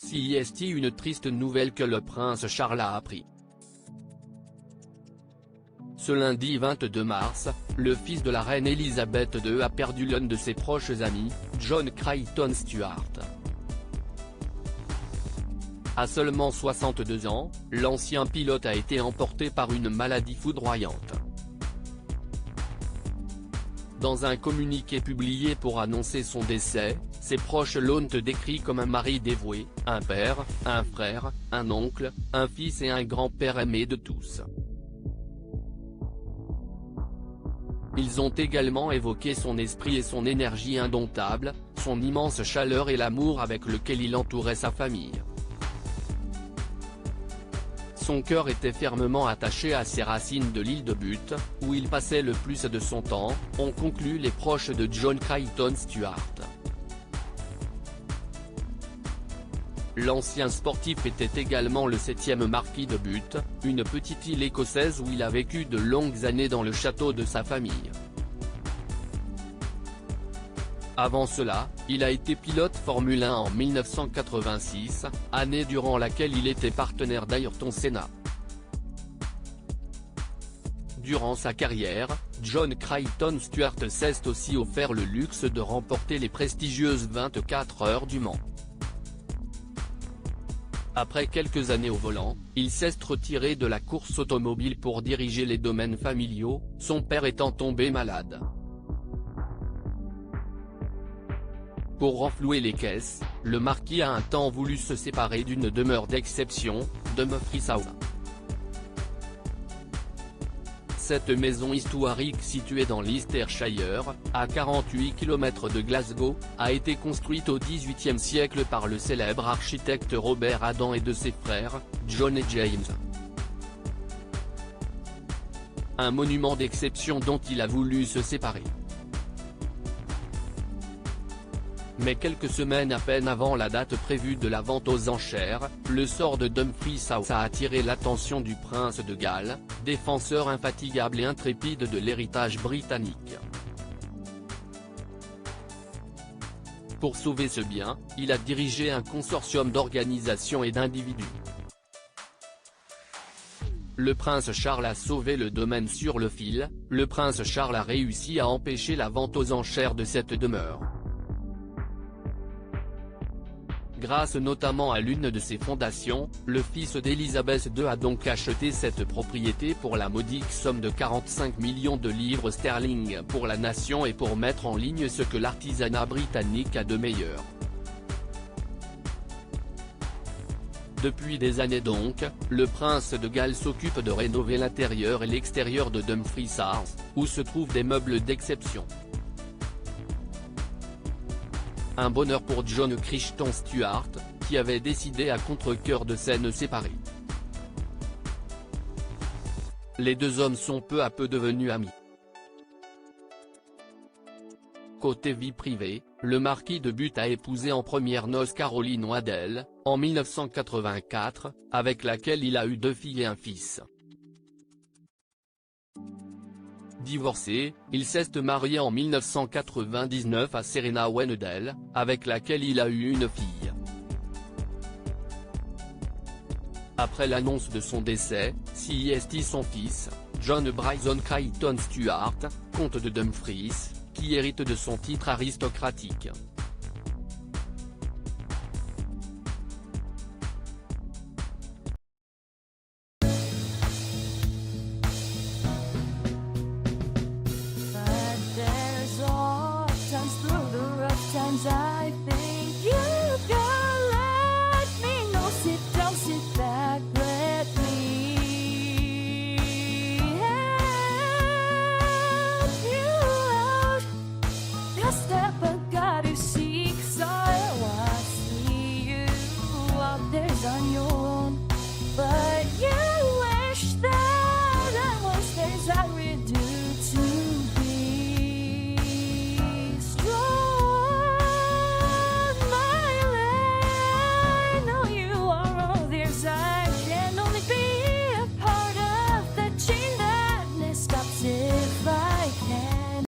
CIST. Une triste nouvelle que le prince Charles a appris. Ce lundi 22 mars, le fils de la reine Elisabeth II a perdu l'un de ses proches amis, John Creighton Stuart. À seulement 62 ans, l'ancien pilote a été emporté par une maladie foudroyante. Dans un communiqué publié pour annoncer son décès, ses proches l'ont décrit comme un mari dévoué, un père, un frère, un oncle, un fils et un grand-père aimé de tous. Ils ont également évoqué son esprit et son énergie indomptable, son immense chaleur et l'amour avec lequel il entourait sa famille. Son cœur était fermement attaché à ses racines de l'île de Bute, où il passait le plus de son temps, ont conclu les proches de John Creighton Stuart. L'ancien sportif était également le 7e marquis de Bute, une petite île écossaise où il a vécu de longues années dans le château de sa famille. Avant cela, il a été pilote Formule 1 en 1986, année durant laquelle il était partenaire d'Ayrton Senna. Durant sa carrière, John Creighton Stuart s'est aussi offert le luxe de remporter les prestigieuses 24 heures du Mans. Après quelques années au volant, il s'est retiré de la course automobile pour diriger les domaines familiaux, son père étant tombé malade. Pour renflouer les caisses, le marquis a un temps voulu se séparer d'une demeure d'exception, Dumfries House. Cette maison historique située dans Leicestershire, à 48 km de Glasgow, a été construite au XVIIIe siècle par le célèbre architecte Robert Adam et de ses frères, John et James. Un monument d'exception dont il a voulu se séparer. Mais quelques semaines à peine avant la date prévue de la vente aux enchères, le sort de Dumfries House a attiré l'attention du prince de Galles, défenseur infatigable et intrépide de l'héritage britannique. Pour sauver ce bien, il a dirigé un consortium d'organisations et d'individus. Le prince Charles a sauvé le domaine sur le fil, le prince Charles a réussi à empêcher la vente aux enchères de cette demeure. Grâce notamment à l'une de ses fondations, le fils d'Élisabeth II a donc acheté cette propriété pour la modique somme de 45 millions de livres sterling pour la nation et pour mettre en ligne ce que l'artisanat britannique a de meilleur. Depuis des années donc, le prince de Galles s'occupe de rénover l'intérieur et l'extérieur de Dumfries House, où se trouvent des meubles d'exception. Un bonheur pour John Creighton Stuart, qui avait décidé à contre-cœur de se séparer. Les deux hommes sont peu à peu devenus amis. Côté vie privée, le marquis de Bute a épousé en premières noces Caroline Waddell, en 1984, avec laquelle il a eu 2 filles et un fils. Divorcé, il s'est marié en 1999 à Serena Wennedale, avec laquelle il a eu une fille. Après l'annonce de son décès, CIST son fils, John Bryson Creighton Stuart, comte de Dumfries, qui hérite de son titre aristocratique.